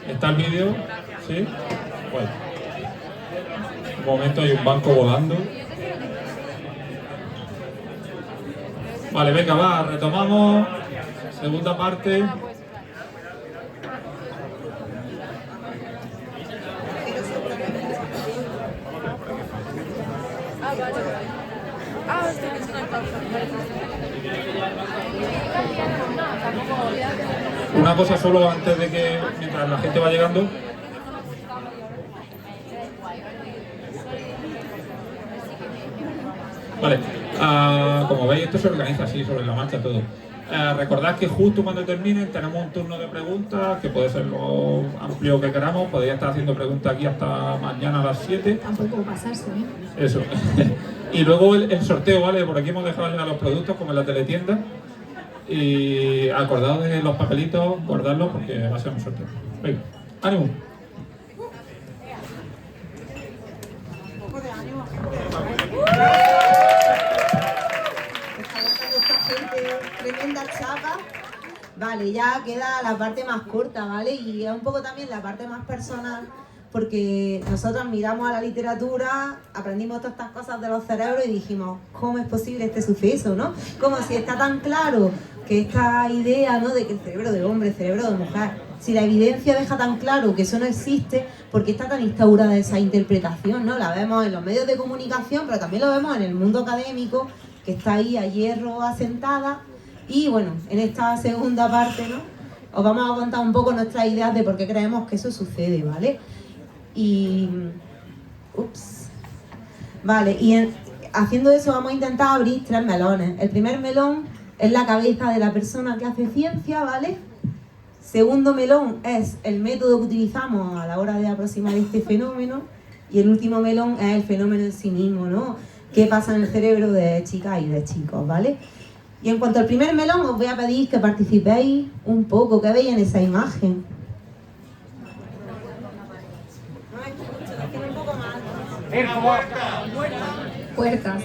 ¿Está el vídeo? ¿Sí? Bueno. Un momento, hay un banco volando. Vale, venga, va, retomamos. Segunda parte. Una cosa solo antes de que, mientras la gente va llegando. Vale, como veis esto se organiza así sobre la marcha todo. Recordad que justo cuando terminen tenemos un turno de preguntas que puede ser lo amplio que queramos. Podéis estar haciendo preguntas aquí hasta mañana a las 7. Tampoco pasarse, ¿eh? Eso. Y luego el sorteo, ¿vale? Por aquí hemos dejado ya los productos como en la teletienda. Y acordaos de los papelitos, guardadlos porque va a ser un sorteo. Venga, ánimo. Tremenda chapa. Vale, ya queda la parte más corta, ¿vale? Y es un poco también la parte más personal, porque nosotros miramos a la literatura, aprendimos todas estas cosas de los cerebros y dijimos, ¿cómo es posible este suceso, no? Como si está tan claro que esta idea, ¿no?, de que el cerebro de hombre, el cerebro de mujer, si la evidencia deja tan claro que eso no existe, ¿por qué está tan instaurada esa interpretación, no? La vemos en los medios de comunicación, pero también lo vemos en el mundo académico, que está ahí a hierro asentada. Y bueno, en esta segunda parte, ¿no?, os vamos a contar un poco nuestras ideas de por qué creemos que eso sucede, ¿vale? Y... Vale, haciendo eso vamos a intentar abrir 3 melones. El primer melón es la cabeza de la persona que hace ciencia, ¿vale? Segundo melón es el método que utilizamos a la hora de aproximar este fenómeno. Y el último melón es el fenómeno en sí mismo, ¿no? ¿Qué pasa en el cerebro de chicas y de chicos, ¿vale? Y en cuanto al primer melón, os voy a pedir que participéis un poco, que veis en esa imagen. Puertas.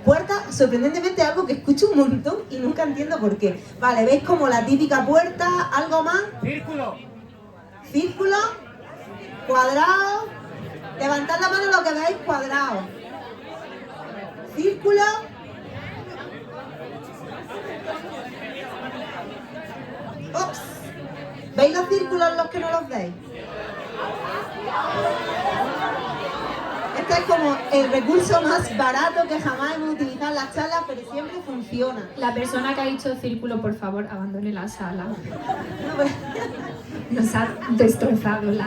Puertas, sorprendentemente algo que escucho un montón y nunca entiendo por qué. Vale, ¿veis como la típica puerta? ¿Algo más? Círculo. Cuadrado. Levantad la mano lo que veáis cuadrado. Círculo. Ups. ¿Veis los círculos los que no los veis? Este es como el recurso más barato que jamás hemos utilizado en las charlas, pero siempre funciona. La persona que ha dicho círculo, por favor, abandone la sala. No, pero... Nos ha destrozado el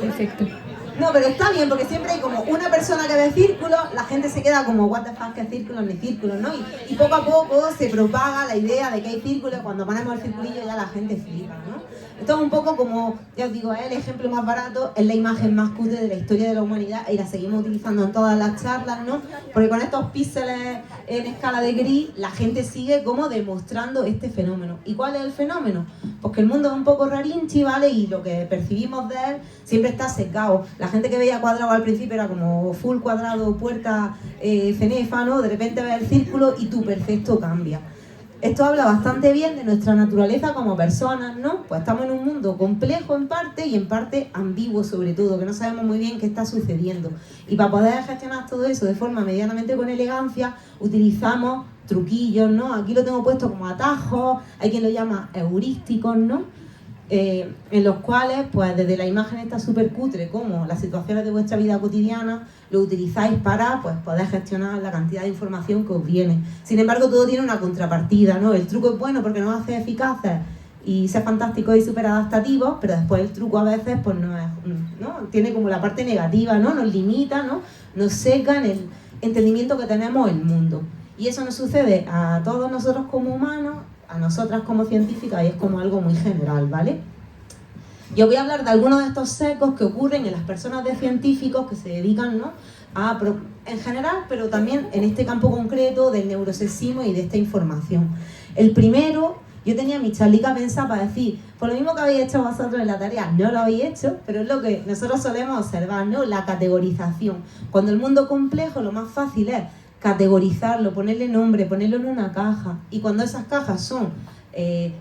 efecto. No, pero está bien, porque siempre hay como una persona que ve círculos, la gente se queda como, what the fuck, ¿qué círculos ni círculos, no? Y poco a poco se propaga la idea de que hay círculos, cuando ponemos el circulillo ya la gente flipa, ¿no? Esto es un poco como, ya os digo, es el ejemplo más barato, es la imagen más cutre de la historia de la humanidad y la seguimos utilizando en todas las charlas, ¿no? Porque con estos píxeles en escala de gris, la gente sigue como demostrando este fenómeno. ¿Y cuál es el fenómeno? Pues que el mundo es un poco rarinchi, ¿vale? Y lo que percibimos de él siempre está sesgado. La gente que veía cuadrado al principio era como full cuadrado, puerta cenefa, ¿no? De repente ves el círculo y tu perfecto cambia. Esto habla bastante bien de nuestra naturaleza como personas, ¿no? Pues estamos en un mundo complejo en parte y en parte ambiguo sobre todo, que no sabemos muy bien qué está sucediendo. Y para poder gestionar todo eso de forma medianamente con elegancia, utilizamos truquillos, ¿no? Aquí lo tengo puesto como atajos, hay quien lo llama heurísticos, ¿no? En los cuales, pues desde la imagen esta súper cutre, como las situaciones de vuestra vida cotidiana, lo utilizáis para pues, poder gestionar la cantidad de información que os viene. Sin embargo, todo tiene una contrapartida, ¿no? El truco es bueno porque nos hace eficaces y ser fantásticos y súper adaptativos, pero después el truco a veces pues no es, ¿no? Tiene como la parte negativa, ¿no? Nos limita, ¿no? Nos seca en el entendimiento que tenemos del mundo. Y eso nos sucede a todos nosotros como humanos, a nosotras como científicas, y es como algo muy general, ¿vale? Yo voy a hablar de algunos de estos sesgos que ocurren en las personas de científicos que se dedican, ¿no?, en general, pero también en este campo concreto del neurosexismo y de esta información. El primero, yo tenía mi charlica pensada para decir, por lo mismo que habéis hecho vosotros en la tarea, no lo habéis hecho, pero es lo que nosotros solemos observar, ¿no?, la categorización. Cuando el mundo es complejo, lo más fácil es categorizarlo, ponerle nombre, ponerlo en una caja. Y cuando esas cajas son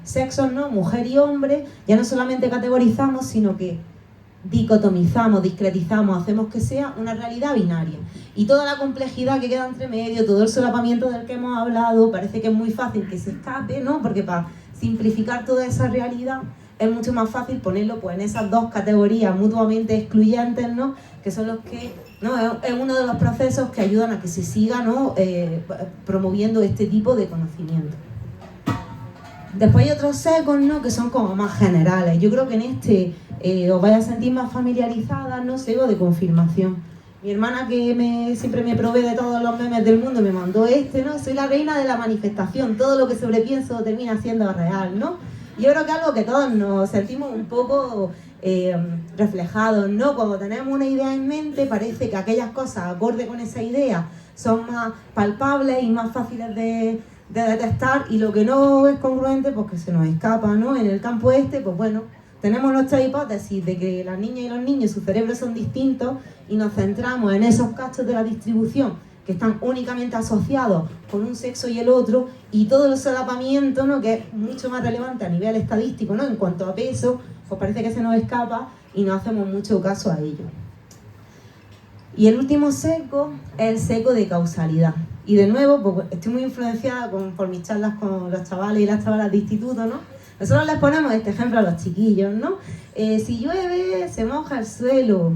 sexos, ¿no? Mujer y hombre, ya no solamente categorizamos, sino que dicotomizamos, discretizamos, hacemos que sea una realidad binaria. Y toda la complejidad que queda entre medio, todo el solapamiento del que hemos hablado, parece que es muy fácil que se escape, ¿no? Porque para simplificar toda esa realidad es mucho más fácil ponerlo pues, en esas dos categorías mutuamente excluyentes, ¿no? Que son los que, ¿no? Es uno de los procesos que ayudan a que se siga, ¿no? Promoviendo este tipo de conocimiento. Después hay otros secos, ¿no? Que son como más generales. Yo creo que en este os vais a sentir más familiarizadas, ¿no? Sego de confirmación. Mi hermana que siempre me provee de todos los memes del mundo me mandó este, ¿no? Soy la reina de la manifestación, todo lo que sobrepienso termina siendo real, ¿no? Yo creo que es algo que todos nos sentimos un poco reflejados, ¿no? Cuando tenemos una idea en mente parece que aquellas cosas acorde con esa idea son más palpables y más fáciles de detectar, y lo que no es congruente pues que se nos escapa, ¿no? En el campo este, pues bueno, tenemos nuestra hipótesis de que las niñas y los niños, sus cerebros son distintos, y nos centramos en esos cachos de la distribución que están únicamente asociados con un sexo y el otro, y todo el solapamiento, ¿no? Que es mucho más relevante a nivel estadístico, ¿no? En cuanto a peso, pues parece que se nos escapa y no hacemos mucho caso a ello. Y el último seco es el seco de causalidad. Y de nuevo, pues estoy muy influenciada por mis charlas con los chavales y las chavalas de instituto, ¿no? Nosotros les ponemos este ejemplo a los chiquillos, ¿no? Si llueve, se moja el suelo.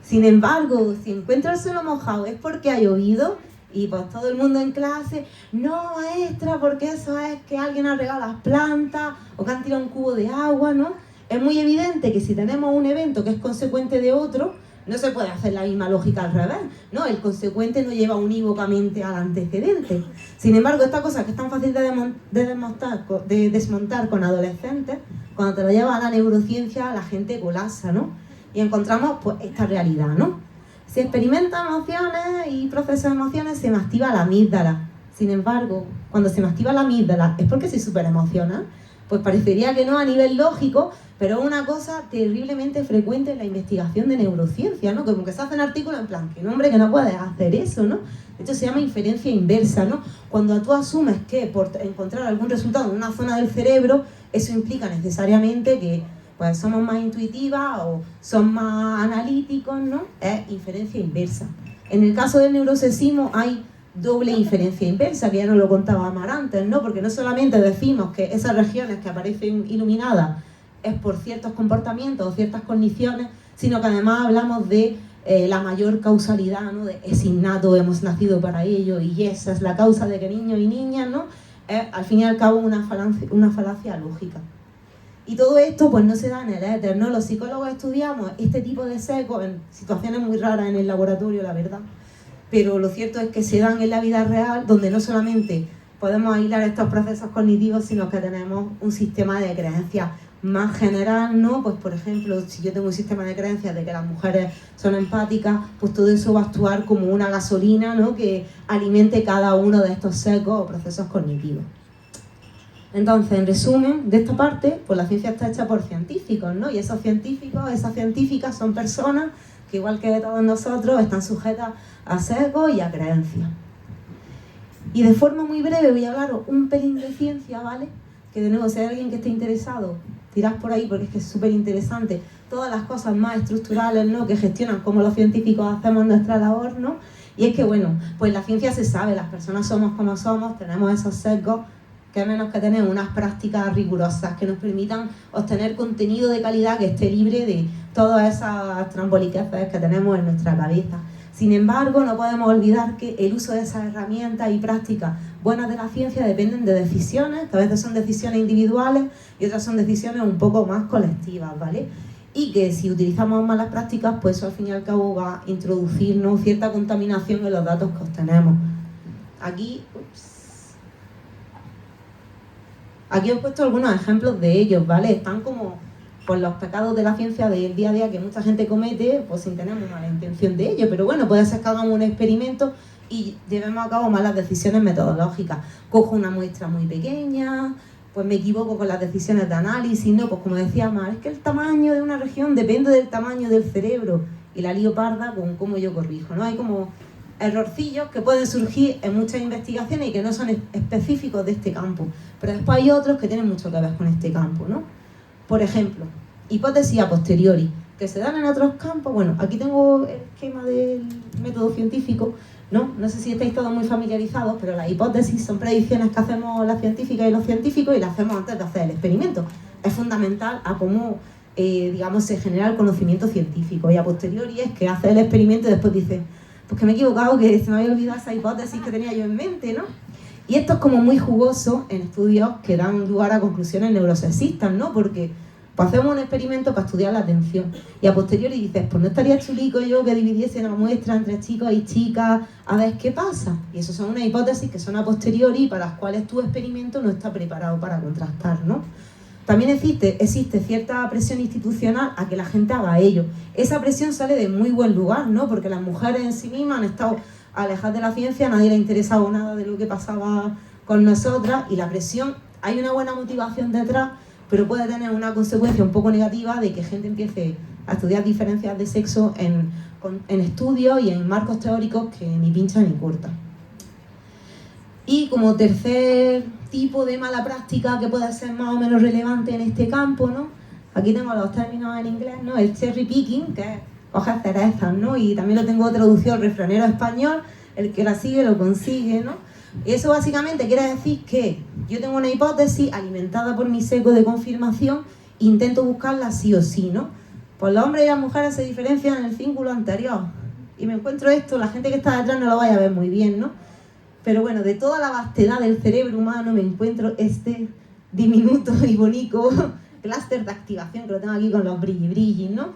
Sin embargo, si encuentro el suelo mojado es porque ha llovido, y pues todo el mundo en clase, no maestra, porque eso es que alguien ha regado las plantas o que han tirado un cubo de agua, ¿no? Es muy evidente que si tenemos un evento que es consecuente de otro, no se puede hacer la misma lógica al revés, ¿no? El consecuente no lleva unívocamente al antecedente. Sin embargo, esta cosa que es tan fácil de desmontar con adolescentes, cuando te lo lleva a la neurociencia, la gente colapsa, ¿no? Y encontramos pues esta realidad, ¿no? Si experimentan emociones y procesos de emociones, se me activa la amígdala. Sin embargo, cuando se me activa la amígdala, ¿es porque se superemociona? Pues parecería que no a nivel lógico, pero es una cosa terriblemente frecuente en la investigación de neurociencia, ¿no? Como que se hacen artículos en plan, que no, hombre, que no puedes hacer eso, ¿no? De hecho, se llama inferencia inversa, ¿no? Cuando tú asumes que por encontrar algún resultado en una zona del cerebro, eso implica necesariamente que pues somos más intuitivas o son más analíticos, ¿no? Es inferencia inversa. En el caso del neurosexismo hay doble inferencia inversa, que ya nos lo contaba Mar antes, ¿no? Porque no solamente decimos que esas regiones que aparecen iluminadas es por ciertos comportamientos o ciertas condiciones, sino que además hablamos de la mayor causalidad, ¿no? De es innato, hemos nacido para ello y esa es la causa de que niños y niñas, ¿no? Es al fin y al cabo una falacia lógica. Y todo esto pues no se da en el éter, ¿no? Los psicólogos estudiamos este tipo de secos en situaciones muy raras en el laboratorio, la verdad. Pero lo cierto es que se dan en la vida real, donde no solamente podemos aislar estos procesos cognitivos, sino que tenemos un sistema de creencias más general, ¿no? Pues por ejemplo, si yo tengo un sistema de creencias de que las mujeres son empáticas, pues todo eso va a actuar como una gasolina, ¿no? Que alimente cada uno de estos secos o procesos cognitivos. Entonces, en resumen, de esta parte, pues la ciencia está hecha por científicos, ¿no? Y esos científicos, esas científicas son personas que, igual que todos nosotros, están sujetas a sesgos y a creencias. Y de forma muy breve voy a hablaros un pelín de ciencia, ¿vale? Que de nuevo, si hay alguien que esté interesado, tirad por ahí porque es que es súper interesante. Todas las cosas más estructurales, ¿no? Que gestionan cómo los científicos hacemos nuestra labor, ¿no? Y es que, bueno, pues la ciencia se sabe, las personas somos como somos, tenemos esos sesgos, que menos que tener unas prácticas rigurosas que nos permitan obtener contenido de calidad que esté libre de todas esas tramboliqueces que tenemos en nuestra cabeza. Sin embargo, no podemos olvidar que el uso de esas herramientas y prácticas buenas de la ciencia dependen de decisiones, que a veces son decisiones individuales y otras son decisiones un poco más colectivas, ¿vale? Y que si utilizamos malas prácticas, pues eso al fin y al cabo va a introducirnos cierta contaminación en los datos que obtenemos. Aquí os he puesto algunos ejemplos de ellos, ¿vale? Están como por los pecados de la ciencia del día a día que mucha gente comete, pues sin tener muy mala intención de ello. Pero bueno, puede ser que hagamos un experimento y llevemos a cabo malas decisiones metodológicas. Cojo una muestra muy pequeña, pues me equivoco con las decisiones de análisis, ¿no? Pues como decía Mar, es que el tamaño de una región depende del tamaño del cerebro, y la lío parda con cómo yo corrijo, ¿no? Hay como errorcillos que pueden surgir en muchas investigaciones y que no son específicos de este campo. Pero después hay otros que tienen mucho que ver con este campo, ¿no? Por ejemplo, hipótesis a posteriori, que se dan en otros campos. Bueno, aquí tengo el esquema del método científico, ¿no? No sé si estáis todos muy familiarizados, pero las hipótesis son predicciones que hacemos las científicas y los científicos y las hacemos antes de hacer el experimento. Es fundamental a cómo, digamos, se genera el conocimiento científico. Y a posteriori es que hace el experimento y después dice, pues que me he equivocado, que se me había olvidado esa hipótesis que tenía yo en mente, ¿no? Y esto es como muy jugoso en estudios que dan lugar a conclusiones neurosexistas, ¿no? Porque pues hacemos un experimento para estudiar la atención y a posteriori dices, pues no estaría chulico yo que dividiese una muestra entre chicos y chicas a ver qué pasa. Y eso son unas hipótesis que son a posteriori y para las cuales tu experimento no está preparado para contrastar, ¿no? También existe cierta presión institucional a que la gente haga ello. Esa presión sale de muy buen lugar, ¿no? Porque las mujeres en sí mismas han estado alejadas de la ciencia, a nadie le ha interesado nada de lo que pasaba con nosotras y la presión, hay una buena motivación detrás, pero puede tener una consecuencia un poco negativa de que gente empiece a estudiar diferencias de sexo en estudios y en marcos teóricos que ni pinchan ni cortan. Y como tercer tipo de mala práctica que puede ser más o menos relevante en este campo, ¿no? Aquí tengo los términos en inglés, ¿no? El cherry picking, que es coger cerezas, ¿no? Y también lo tengo traducido al refranero español, el que la sigue lo consigue, ¿no? Y eso básicamente quiere decir que yo tengo una hipótesis alimentada por mi sesgo de confirmación, intento buscarla sí o sí, ¿no? Pues los hombres y las mujeres se diferencian en el cíngulo anterior. Y me encuentro esto, la gente que está detrás no lo vaya a ver muy bien, ¿no? Pero bueno, de toda la vastedad del cerebro humano me encuentro este diminuto y bonito clúster de activación, que lo tengo aquí con los brilli, ¿no?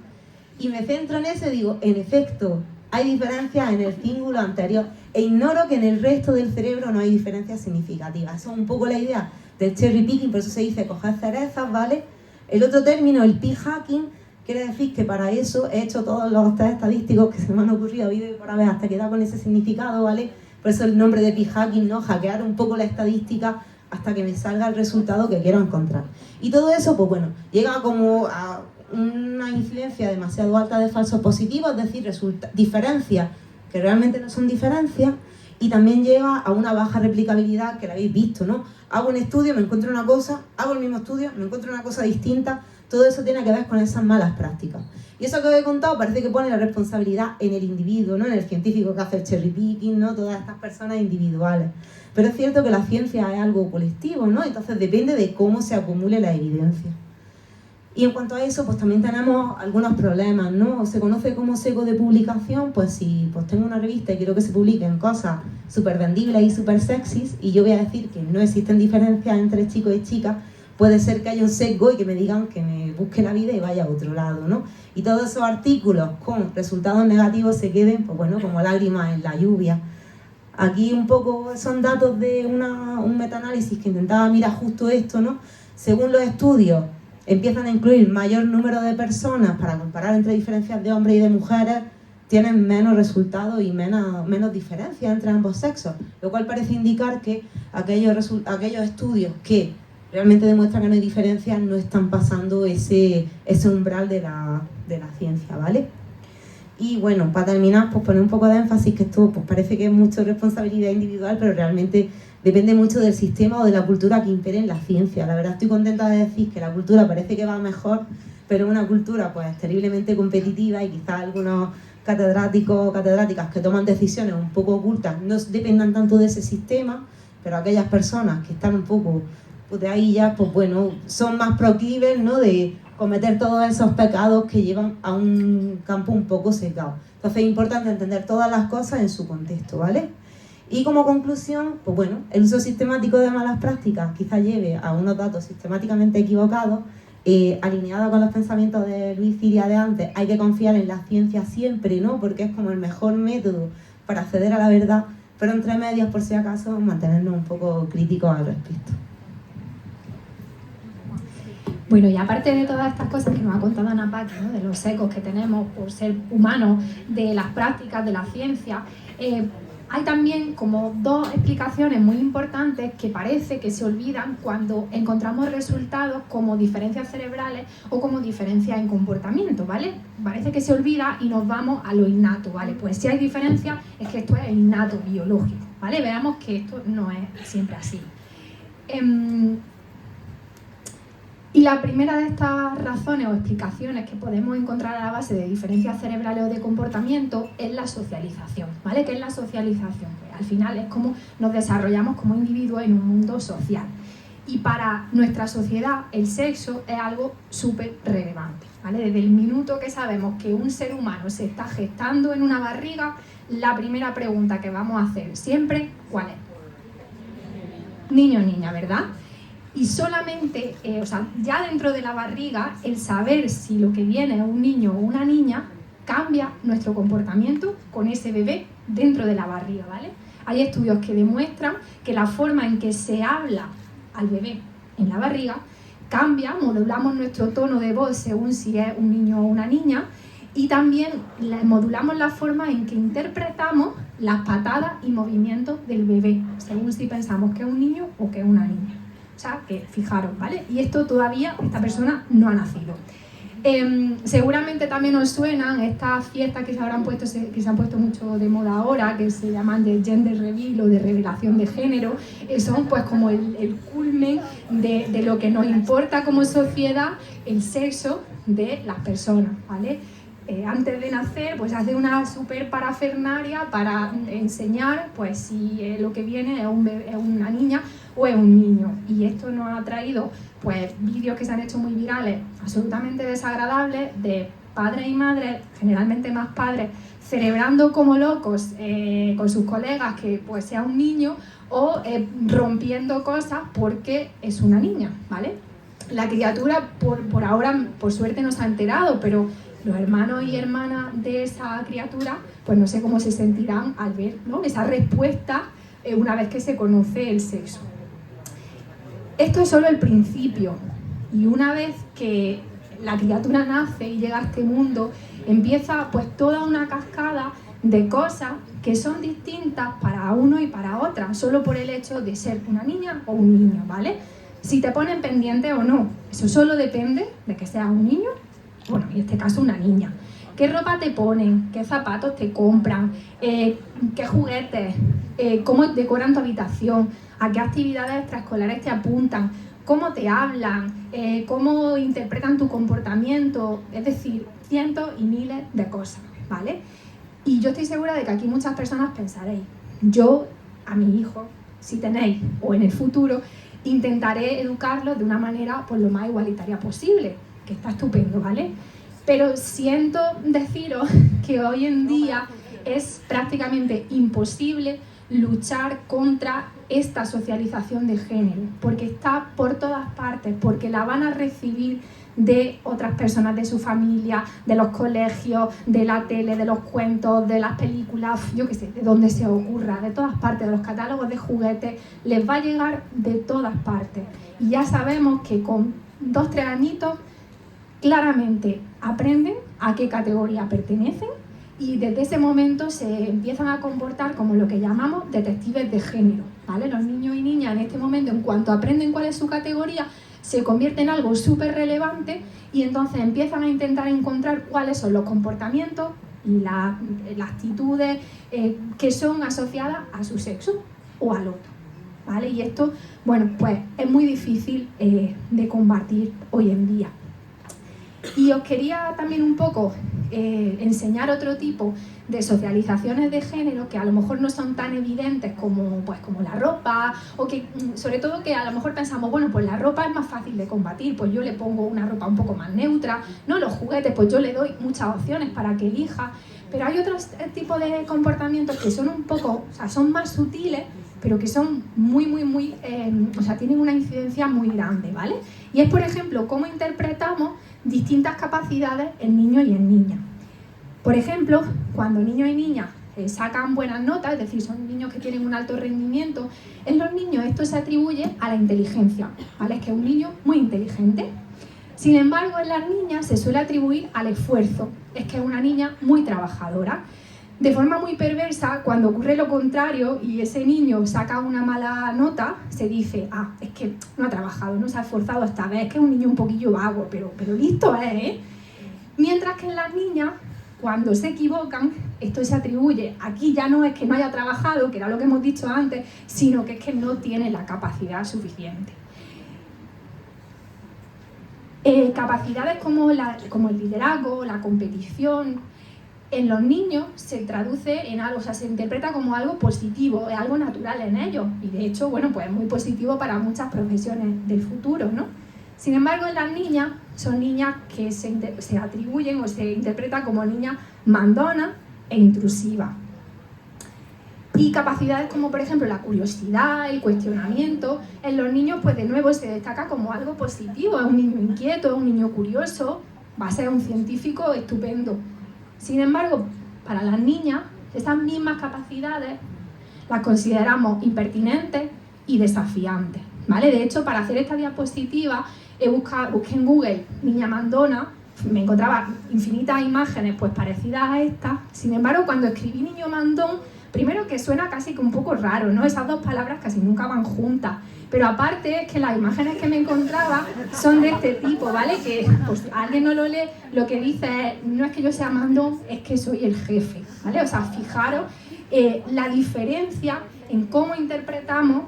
Y me centro en eso y digo, en efecto, hay diferencias en el cíngulo anterior e ignoro que en el resto del cerebro no hay diferencias significativas. Eso es un poco la idea del cherry picking, por eso se dice coger cerezas, ¿vale? El otro término, el p-hacking, quiere decir que para eso he hecho todos los test estadísticos que se me han ocurrido habido y por haber hasta que da con ese significado, ¿vale? Por eso el nombre de p-hacking, ¿no? Hackear un poco la estadística hasta que me salga el resultado que quiero encontrar. Y todo eso, pues bueno, llega como a una incidencia demasiado alta de falsos positivos, es decir, diferencias que realmente no son diferencias, y también llega a una baja replicabilidad que la habéis visto, ¿no? Hago un estudio, me encuentro una cosa, hago el mismo estudio, me encuentro una cosa distinta, todo eso tiene que ver con esas malas prácticas. Y eso que os he contado parece que pone la responsabilidad en el individuo, ¿no? En el científico que hace el cherry picking, ¿no? Todas estas personas individuales. Pero es cierto que la ciencia es algo colectivo, ¿no? Entonces depende de cómo se acumule la evidencia. Y en cuanto a eso, pues también tenemos algunos problemas, ¿no? Se conoce como sesgo de publicación, pues si pues tengo una revista y quiero que se publiquen cosas súper vendibles y súper sexys, y yo voy a decir que no existen diferencias entre chicos y chicas, puede ser que haya un sesgo y que me digan que me busque la vida y vaya a otro lado, ¿no? Y todos esos artículos con resultados negativos se queden, pues bueno, como lágrimas en la lluvia. Aquí un poco son datos de un metaanálisis que intentaba mirar justo esto, ¿no? Según los estudios, empiezan a incluir mayor número de personas para comparar entre diferencias de hombres y de mujeres, tienen menos resultados y menos diferencias entre ambos sexos, lo cual parece indicar que aquellos estudios que realmente demuestran que no hay diferencias no están pasando ese umbral de la ciencia, ¿vale? Y bueno, para terminar, pues poner un poco de énfasis que esto pues parece que es mucho responsabilidad individual, pero realmente depende mucho del sistema o de la cultura que impere en la ciencia. La verdad estoy contenta de decir que la cultura parece que va mejor, pero es una cultura pues terriblemente competitiva y quizás algunos catedráticos o catedráticas que toman decisiones un poco ocultas no dependan tanto de ese sistema, pero aquellas personas que están un poco pues de ahí ya, pues bueno, son más proclives, ¿no?, de cometer todos esos pecados que llevan a un campo un poco secado. Entonces es importante entender todas las cosas en su contexto, ¿vale? Y como conclusión, pues bueno, el uso sistemático de malas prácticas quizás lleve a unos datos sistemáticamente equivocados, alineado con los pensamientos de Luis Ciria de antes. Hay que confiar en la ciencia siempre, ¿no?, porque es como el mejor método para acceder a la verdad, pero entre medias, por si acaso, mantenernos un poco críticos al respecto. Bueno, y aparte de todas estas cosas que nos ha contado Ana Paqui, ¿no?, de los sesgos que tenemos por ser humanos, de las prácticas, de la ciencia, Hay también como dos explicaciones muy importantes que parece que se olvidan cuando encontramos resultados como diferencias cerebrales o como diferencias en comportamiento, ¿vale? Parece que se olvida y nos vamos a lo innato, ¿vale? Pues si hay diferencias es que esto es innato, biológico, ¿vale? Veamos que esto no es siempre así. Y la primera de estas razones o explicaciones que podemos encontrar a la base de diferencias cerebrales o de comportamiento es la socialización, ¿vale? ¿Qué es la socialización? Pues al final es cómo nos desarrollamos como individuos en un mundo social. Y para nuestra sociedad el sexo es algo súper relevante, ¿vale? Desde el minuto que sabemos que un ser humano se está gestando en una barriga, la primera pregunta que vamos a hacer siempre, ¿cuál es? Niño o niña, ¿verdad? Y solamente, ya dentro de la barriga, el saber si lo que viene es un niño o una niña cambia nuestro comportamiento con ese bebé dentro de la barriga, ¿vale? Hay estudios que demuestran que la forma en que se habla al bebé en la barriga cambia, modulamos nuestro tono de voz según si es un niño o una niña, y también modulamos la forma en que interpretamos las patadas y movimientos del bebé, según si pensamos que es un niño o que es una niña. O sea, que fijaros, ¿vale? Y esto todavía, esta persona no ha nacido. Seguramente también os suenan estas fiestas que se han puesto mucho de moda ahora, que se llaman de gender reveal o de revelación de género. Son pues como el culmen de lo que nos importa como sociedad, el sexo de las personas, ¿vale? Antes de nacer, pues hace una super parafernaria para enseñar pues si lo que viene es una niña o es un niño. Y esto nos ha traído pues vídeos que se han hecho muy virales, absolutamente desagradables, de padres y madres, generalmente más padres, celebrando como locos con sus colegas que pues sea un niño, o rompiendo cosas porque es una niña, ¿vale? La criatura por ahora, por suerte, no se ha enterado, pero los hermanos y hermanas de esa criatura, pues no sé cómo se sentirán al ver, ¿no?, esa respuesta una vez que se conoce el sexo. Esto es solo el principio, y una vez que la criatura nace y llega a este mundo, empieza pues toda una cascada de cosas que son distintas para uno y para otra, solo por el hecho de ser una niña o un niño, ¿vale? Si te ponen pendiente o no, eso solo depende de que seas un niño, bueno, en este caso una niña. ¿Qué ropa te ponen? ¿Qué zapatos te compran? ¿Qué juguetes? ¿Cómo decoran tu habitación? ¿A qué actividades extraescolares te apuntan? ¿Cómo te hablan? ¿Cómo interpretan tu comportamiento? Es decir, cientos y miles de cosas, ¿vale? Y yo estoy segura de que aquí muchas personas pensaréis, yo a mi hijo, si tenéis, o en el futuro, intentaré educarlo de una manera pues lo más igualitaria posible, que está estupendo, ¿vale? Pero siento deciros que hoy en día es prácticamente imposible luchar contra esta socialización de género, porque está por todas partes, porque la van a recibir de otras personas de su familia, de los colegios, de la tele, de los cuentos, de las películas, yo qué sé, de donde se ocurra, de todas partes, de los catálogos de juguetes, les va a llegar de todas partes. Y ya sabemos que con 2-3 añitos claramente aprenden a qué categoría pertenecen, y desde ese momento se empiezan a comportar como lo que llamamos detectives de género, ¿vale? Los niños y niñas en este momento, en cuanto aprenden cuál es su categoría, se convierte en algo súper relevante, y entonces empiezan a intentar encontrar cuáles son los comportamientos y las actitudes que son asociadas a su sexo o al otro, ¿vale? Y esto, bueno, pues es muy difícil de combatir hoy en día. Y os quería también un poco enseñar otro tipo de socializaciones de género que a lo mejor no son tan evidentes como la ropa, o que sobre todo que a lo mejor pensamos, bueno, pues la ropa es más fácil de combatir, pues yo le pongo una ropa un poco más neutra, no, los juguetes, pues yo le doy muchas opciones para que elija, pero hay otros tipos de comportamientos que son un poco, o sea, son más sutiles, pero que son muy, tienen una incidencia muy grande, ¿vale? Y es, por ejemplo, cómo interpretamos distintas capacidades en niños y en niñas. Por ejemplo, cuando niños y niñas sacan buenas notas, es decir, son niños que tienen un alto rendimiento, en los niños esto se atribuye a la inteligencia, ¿vale? Es que es un niño muy inteligente. Sin embargo, en las niñas se suele atribuir al esfuerzo, es que es una niña muy trabajadora. De forma muy perversa, cuando ocurre lo contrario y ese niño saca una mala nota, se dice, ah, es que no ha trabajado, no se ha esforzado esta vez, es que es un niño un poquillo vago, pero listo es, ¿eh? Mientras que en las niñas, cuando se equivocan, esto se atribuye, aquí ya no es que no haya trabajado, que era lo que hemos dicho antes, sino que es que no tiene la capacidad suficiente. Capacidades como el liderazgo, la competición, en los niños se traduce en algo, o sea, se interpreta como algo positivo, es algo natural en ellos y de hecho, bueno, pues es muy positivo para muchas profesiones del futuro, ¿no? Sin embargo, en las niñas son niñas que se atribuyen o se interpretan como niñas mandonas e intrusivas. Y capacidades como, por ejemplo, la curiosidad, el cuestionamiento, en los niños, pues de nuevo se destaca como algo positivo, es un niño inquieto, es un niño curioso, va a ser un científico estupendo. Sin embargo, para las niñas, esas mismas capacidades las consideramos impertinentes y desafiantes, ¿vale? De hecho, para hacer esta diapositiva, busqué en Google niña mandona, me encontraba infinitas imágenes pues parecidas a estas. Sin embargo, cuando escribí niño mandón, primero que suena casi que un poco raro, ¿no? Esas dos palabras casi nunca van juntas. Pero aparte es que las imágenes que me encontraba son de este tipo, ¿vale? Que pues alguien no lo lee, lo que dice es, no es que yo sea mandón, es que soy el jefe, ¿vale? O sea, fijaros la diferencia en cómo interpretamos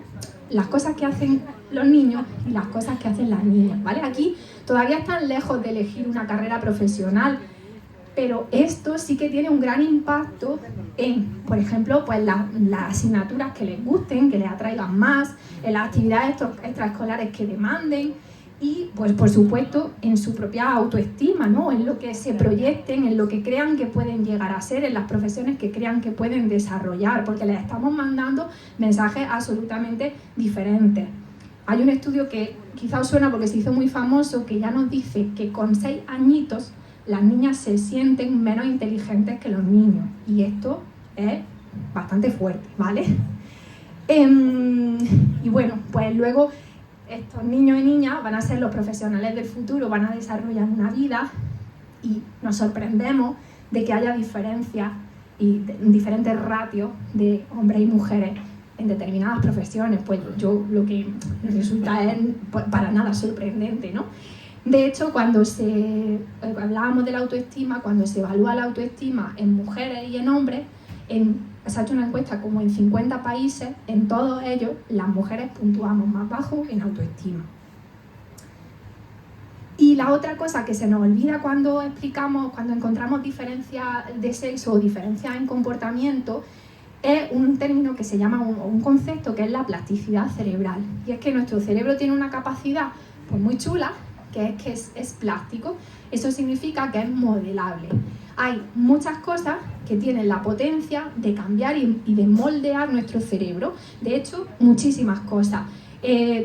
las cosas que hacen los niños y las cosas que hacen las niñas, ¿vale? Aquí todavía están lejos de elegir una carrera profesional, pero esto sí que tiene un gran impacto en, por ejemplo, pues las asignaturas que les gusten, que les atraigan más, en las actividades extraescolares que demanden y, pues por supuesto, en su propia autoestima, ¿no? En lo que se proyecten, en lo que crean que pueden llegar a ser, en las profesiones que crean que pueden desarrollar, porque les estamos mandando mensajes absolutamente diferentes. Hay un estudio que quizá os suena porque se hizo muy famoso, que ya nos dice que con 6 añitos las niñas se sienten menos inteligentes que los niños. Y esto es bastante fuerte, ¿vale? Y bueno, pues luego estos niños y niñas van a ser los profesionales del futuro, van a desarrollar una vida y nos sorprendemos de que haya diferencias y diferentes ratios de hombres y mujeres en determinadas profesiones. Pues yo lo que me resulta es para nada sorprendente, ¿no? De hecho, cuando hablábamos de la autoestima, cuando se evalúa la autoestima en mujeres y en hombres, se ha hecho una encuesta como en 50 países, en todos ellos las mujeres puntuamos más bajo en autoestima. Y la otra cosa que se nos olvida cuando encontramos diferencias de sexo o diferencias en comportamiento, es un término que se llama, un concepto que es la plasticidad cerebral. Y es que nuestro cerebro tiene una capacidad pues muy chula, que es plástico. Eso significa que es modelable. Hay muchas cosas que tienen la potencia de cambiar y de moldear nuestro cerebro. De hecho, muchísimas cosas.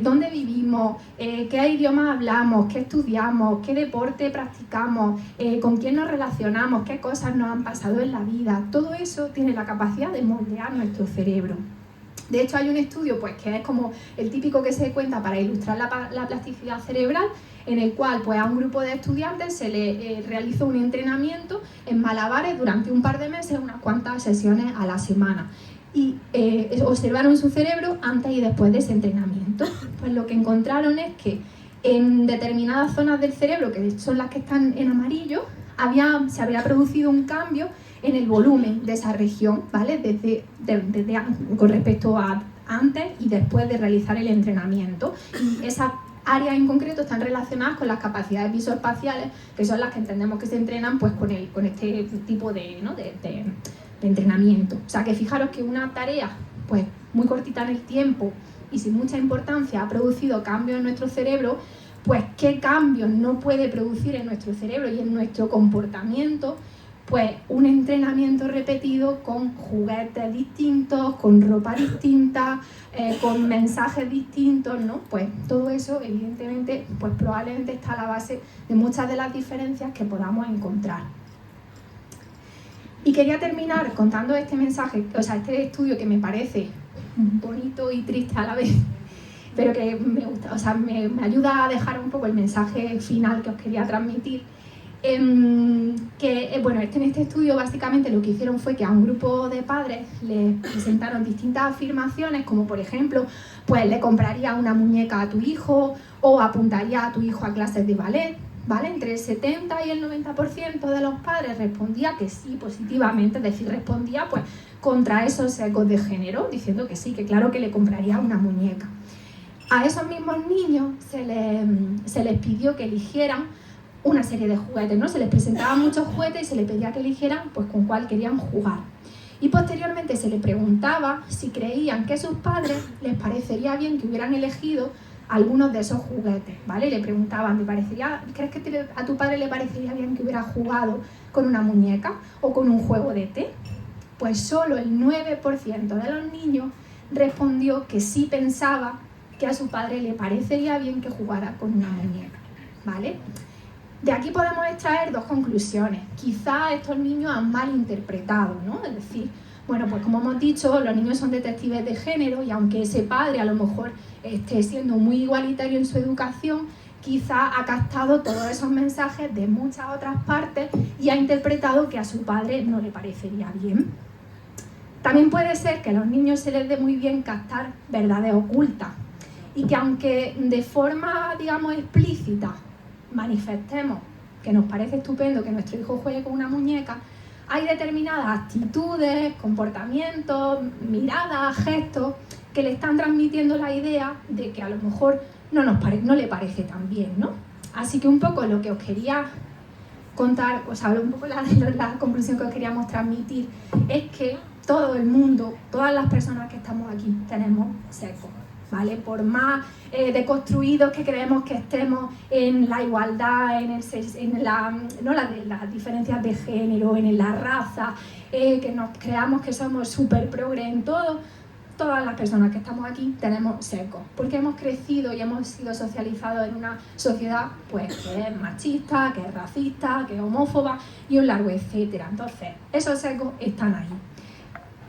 Dónde vivimos, qué idioma hablamos, qué estudiamos, qué deporte practicamos, con quién nos relacionamos, qué cosas nos han pasado en la vida. Todo eso tiene la capacidad de moldear nuestro cerebro. De hecho, hay un estudio pues, que es como el típico que se cuenta para ilustrar la plasticidad cerebral, en el cual pues, a un grupo de estudiantes se le realizó un entrenamiento en malabares durante un par de meses, unas cuantas sesiones a la semana. Y observaron su cerebro antes y después de ese entrenamiento. Pues lo que encontraron es que en determinadas zonas del cerebro, que son las que están en amarillo, se había producido un cambio en el volumen de esa región, ¿vale? Con respecto a antes y después de realizar el entrenamiento. Y esas áreas en concreto están relacionadas con las capacidades visoespaciales, que son las que entendemos que se entrenan pues, con este tipo de entrenamiento. O sea que fijaros que una tarea pues, muy cortita en el tiempo y sin mucha importancia ha producido cambios en nuestro cerebro, pues qué cambios no puede producir en nuestro cerebro y en nuestro comportamiento, pues un entrenamiento repetido con juguetes distintos, con ropa distinta, con mensajes distintos, ¿no? Pues todo eso evidentemente pues probablemente está a la base de muchas de las diferencias que podamos encontrar. Y quería terminar contando este mensaje, o sea, este estudio que me parece bonito y triste a la vez, pero que me gusta, o sea, me ayuda a dejar un poco el mensaje final que os quería transmitir. bueno, en este estudio básicamente lo que hicieron fue que a un grupo de padres le presentaron distintas afirmaciones, como por ejemplo, pues le compraría una muñeca a tu hijo o apuntaría a tu hijo a clases de ballet, ¿vale? Entre el 70 y el 90% de los padres respondía que sí positivamente, es decir, respondía pues contra esos sesgos de género, diciendo que sí, que claro que le compraría una muñeca. A esos mismos niños se les pidió que eligieran una serie de juguetes, ¿no? Se les presentaban muchos juguetes y se les pedía que eligieran pues con cuál querían jugar. Y posteriormente se les preguntaba si creían que a sus padres les parecería bien que hubieran elegido algunos de esos juguetes, ¿vale? Y le preguntaban, ¿crees que a tu padre le parecería bien que hubiera jugado con una muñeca o con un juego de té? Pues solo el 9% de los niños respondió que sí pensaba que a su padre le parecería bien que jugara con una muñeca, ¿vale? De aquí podemos extraer dos conclusiones. Quizá estos niños han malinterpretado, ¿no? Es decir, bueno, pues como hemos dicho, los niños son detectives de género y aunque ese padre a lo mejor esté siendo muy igualitario en su educación, quizá ha captado todos esos mensajes de muchas otras partes y ha interpretado que a su padre no le parecería bien. También puede ser que a los niños se les dé muy bien captar verdades ocultas y que aunque de forma, digamos, explícita manifestemos que nos parece estupendo que nuestro hijo juegue con una muñeca, hay determinadas actitudes, comportamientos, miradas, gestos que le están transmitiendo la idea de que a lo mejor no le parece tan bien, ¿no? Así que un poco lo que os quería contar, o sea, un poco la conclusión que os queríamos transmitir es que todo el mundo, todas las personas que estamos aquí tenemos sesgos, ¿vale? Por más deconstruidos que creemos que estemos en la igualdad, en las diferencias de género, en la raza, que nos creamos que somos súper progres en todo, todas las personas que estamos aquí tenemos sesgos, porque hemos crecido y hemos sido socializados en una sociedad pues, que es machista, que es racista, que es homófoba y un largo etcétera. Entonces, esos sesgos están ahí.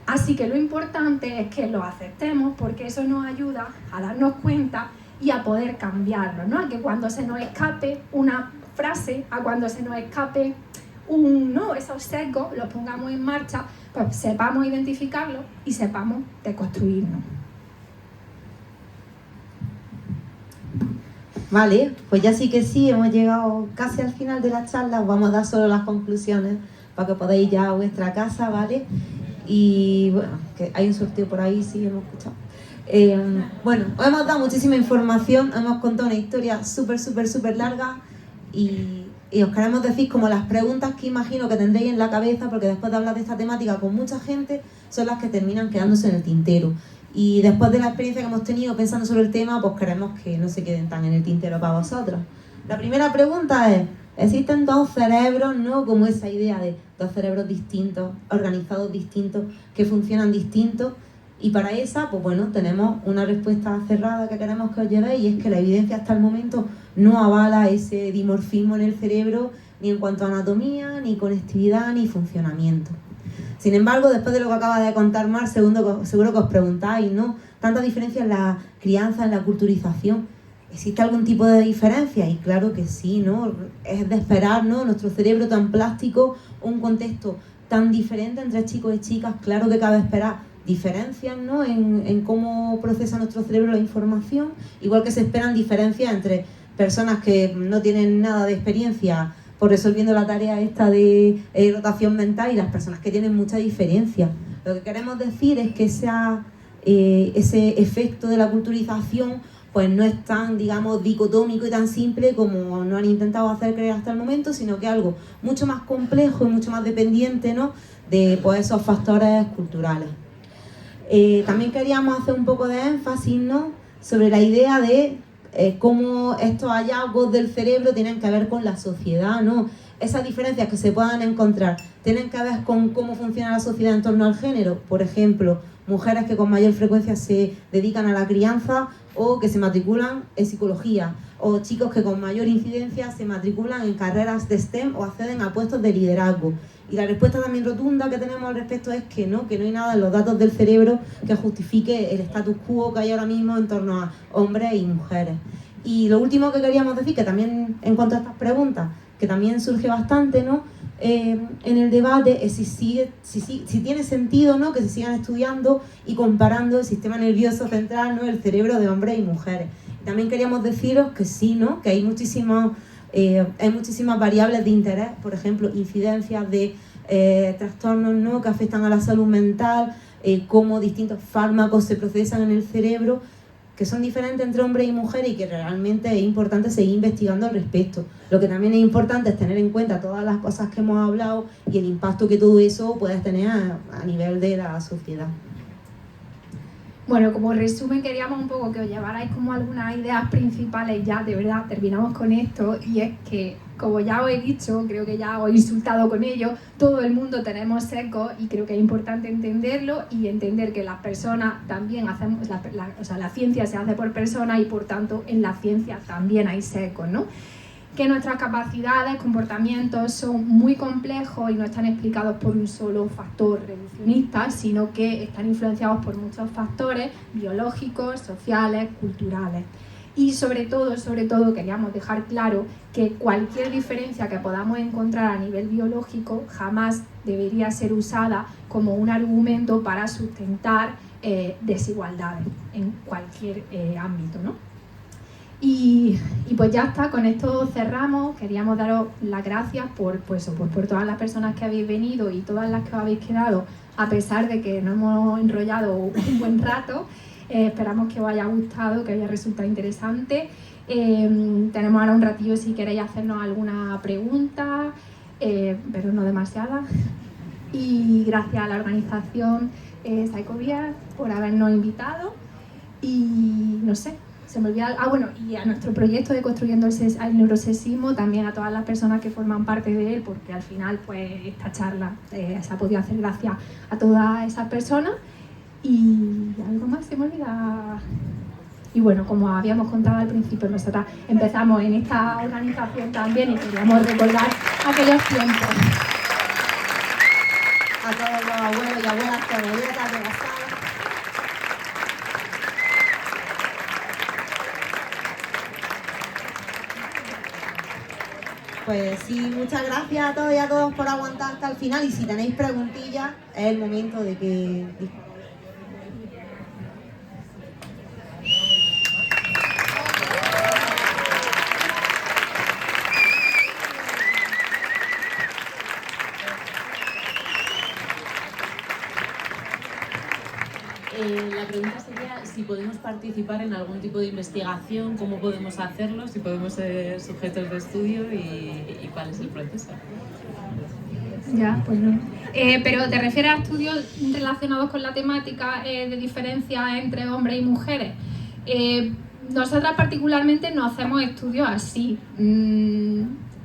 Así que lo importante es que los aceptemos porque eso nos ayuda a darnos cuenta y a poder cambiarlo, ¿no? A que cuando se nos escape una frase, a cuando se nos escape esos sesgos, los pongamos en marcha, pues sepamos identificarlos y sepamos deconstruirnos. Vale, pues ya sí que sí, hemos llegado casi al final de la charla, os vamos a dar solo las conclusiones para que podáis ir ya a vuestra casa, ¿vale? Y bueno, que hay un sorteo por ahí, sí, hemos escuchado. Bueno, os hemos dado muchísima información, hemos contado una historia súper larga y os queremos decir como las preguntas que imagino que tendréis en la cabeza, porque después de hablar de esta temática con mucha gente, son las que terminan quedándose en el tintero. Y después de la experiencia que hemos tenido pensando sobre el tema, pues queremos que no se queden tan en el tintero para vosotros. La primera pregunta es, ¿existen dos cerebros, no? Como esa idea de dos cerebros distintos, organizados distintos, que funcionan distintos. Y para esa, pues bueno, tenemos una respuesta cerrada que queremos que os llevéis, y es que la evidencia hasta el momento no avala ese dimorfismo en el cerebro, ni en cuanto a anatomía, ni conectividad, ni funcionamiento. Sin embargo, después de lo que acaba de contar Mar, seguro que os preguntáis, ¿no? Tanta diferencia en la crianza, en la culturización. ¿Existe algún tipo de diferencia? Y claro que sí, ¿no? Es de esperar, ¿no? Nuestro cerebro tan plástico, un contexto tan diferente entre chicos y chicas, claro que cabe esperar diferencias, ¿no? en cómo procesa nuestro cerebro la información, igual que se esperan diferencias entre personas que no tienen nada de experiencia por resolviendo la tarea esta de rotación mental y las personas que tienen mucha diferencia. Lo que queremos decir es que ese efecto de la culturización pues no es tan, digamos, dicotómico y tan simple como nos han intentado hacer creer hasta el momento, sino que es algo mucho más complejo y mucho más dependiente, ¿no? De pues, esos factores culturales. También queríamos hacer un poco de énfasis, ¿no? Sobre la idea de cómo estos hallazgos del cerebro tienen que ver con la sociedad, ¿no? Esas diferencias que se puedan encontrar tienen que ver con cómo funciona la sociedad en torno al género. Por ejemplo, mujeres que con mayor frecuencia se dedican a la crianza o que se matriculan en psicología, o chicos que con mayor incidencia se matriculan en carreras de STEM o acceden a puestos de liderazgo. Y la respuesta también rotunda que tenemos al respecto es que no hay nada en los datos del cerebro que justifique el status quo que hay ahora mismo en torno a hombres y mujeres. Y lo último que queríamos decir, que también en cuanto a estas preguntas, que también surge bastante, ¿no? en el debate es si tiene sentido, ¿no?, que se sigan estudiando y comparando el sistema nervioso central, ¿no?, el cerebro de hombres y mujeres. También queríamos deciros que sí, ¿no?, que hay muchísimas variables de interés, por ejemplo, incidencias de trastornos, ¿no?, que afectan a la salud mental, cómo distintos fármacos se procesan en el cerebro, que son diferentes entre hombres y mujeres y que realmente es importante seguir investigando al respecto. Lo que también es importante es tener en cuenta todas las cosas que hemos hablado y el impacto que todo eso puede tener a nivel de la sociedad. Bueno, como resumen queríamos un poco que os llevarais como algunas ideas principales. Ya de verdad terminamos con esto, y es que, como ya os he dicho, creo que ya os he insultado con ello, todo el mundo tenemos sesgos y creo que es importante entenderlo y entender que las personas también hacemos, la ciencia se hace por personas y por tanto en la ciencia también hay sesgos, ¿no? Que nuestras capacidades, comportamientos son muy complejos y no están explicados por un solo factor reduccionista, sino que están influenciados por muchos factores biológicos, sociales, culturales. Y sobre todo queríamos dejar claro que cualquier diferencia que podamos encontrar a nivel biológico jamás debería ser usada como un argumento para sustentar desigualdades en cualquier ámbito, ¿no? Y pues ya está, con esto cerramos. Queríamos daros las gracias por todas las personas que habéis venido y todas las que os habéis quedado, a pesar de que nos hemos enrollado un buen rato. Esperamos que os haya gustado, que haya resultado interesante. Tenemos ahora un ratillo si queréis hacernos alguna pregunta, pero no demasiada. Y gracias a la organización Psychobias por habernos invitado. Y no sé, se me olvida. Bueno, y a nuestro proyecto de Construyendo el Neurosexismo, también a todas las personas que forman parte de él, porque al final pues esta charla se ha podido hacer gracias a todas esas personas. Y algo más se me olvida. Y bueno, como habíamos contado al principio, nosotras empezamos en esta organización también y queríamos recordar aquellos tiempos. A todos los abuelos y abuelas que abueletas de la sala. Pues sí, muchas gracias a todos y a todos por aguantar hasta el final, y si tenéis preguntillas es el momento de que... La pregunta sería si podemos participar en algún tipo de investigación, cómo podemos hacerlo, si podemos ser sujetos de estudio y cuál es el proceso. Ya, pues no. Pero ¿te refieres a estudios relacionados con la temática de diferencias entre hombres y mujeres? Nosotras particularmente no hacemos estudios así.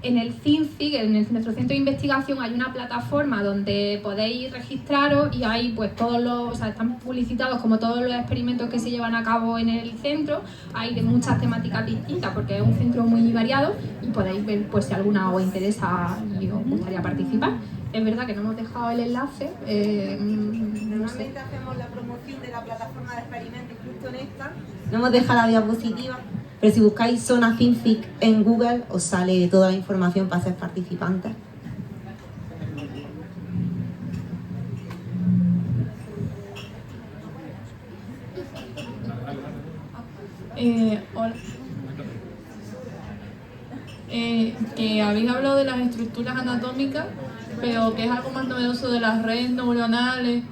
En el CINCIG, en nuestro centro de investigación, hay una plataforma donde podéis registraros y hay pues están publicitados como todos los experimentos que se llevan a cabo en el centro. Hay de muchas temáticas distintas porque es un centro muy variado y podéis ver pues si alguna os interesa y os gustaría participar. Es verdad que no hemos dejado el enlace. Normalmente hacemos la promoción de la plataforma de experimentos justo en esta. No hemos dejado la diapositiva. Pero si buscáis Zona CINCIG en Google, os sale toda la información para ser participantes. Hola. Que habéis hablado de las estructuras anatómicas, pero que es algo más novedoso de las redes neuronales.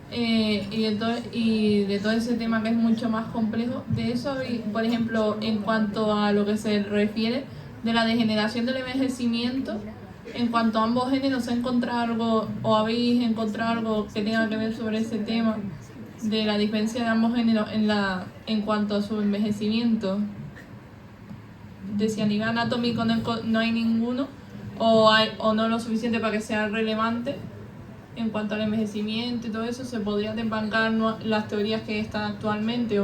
Y de todo ese tema que es mucho más complejo. De eso, por ejemplo, en cuanto a lo que se refiere de la degeneración del envejecimiento, en cuanto a ambos géneros, ¿se ha encontrado algo o habéis encontrado algo que tenga que ver sobre ese tema de la diferencia de ambos géneros en cuanto a su envejecimiento? De si a nivel anatómico no hay ninguno o no lo suficiente para que sea relevante. En cuanto al envejecimiento y todo eso, ¿se podrían desbancar las teorías que están actualmente?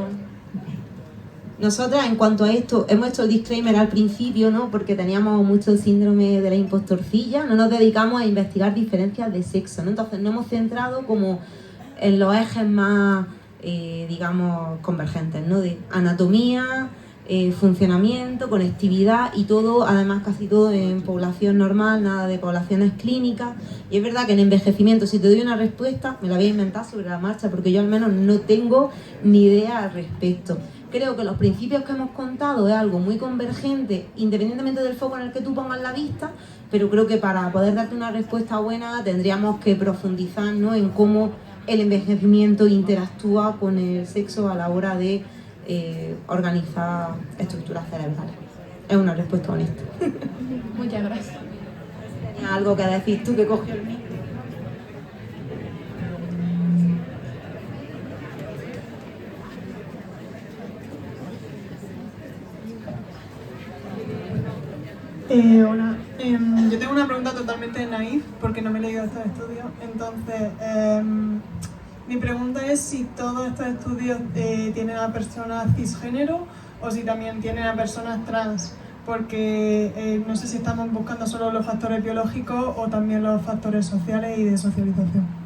Nosotras, en cuanto a esto, hemos hecho el disclaimer al principio, ¿no? Porque teníamos mucho síndrome de la impostorcilla. No nos dedicamos a investigar diferencias de sexo, ¿no? Entonces nos hemos centrado como en los ejes más, digamos, convergentes, ¿no? De anatomía, funcionamiento, conectividad y todo, además casi todo en población normal, nada de poblaciones clínicas. Y es verdad que en envejecimiento, si te doy una respuesta, me la voy a inventar sobre la marcha, porque yo al menos no tengo ni idea al respecto. Creo que los principios que hemos contado es algo muy convergente, independientemente del foco en el que tú pongas la vista, pero creo que para poder darte una respuesta buena tendríamos que profundizar, ¿no?, en cómo el envejecimiento interactúa con el sexo a la hora de organizar estructuras cerebrales. Es una respuesta honesta. Muchas gracias. ¿Tienes algo que decir tú que cogió el micro? Hola, yo tengo una pregunta totalmente naif porque no me he leído estos estudios. Entonces, mi pregunta es si todos estos estudios tienen a personas cisgénero o si también tienen a personas trans, porque no sé si estamos buscando solo los factores biológicos o también los factores sociales y de socialización.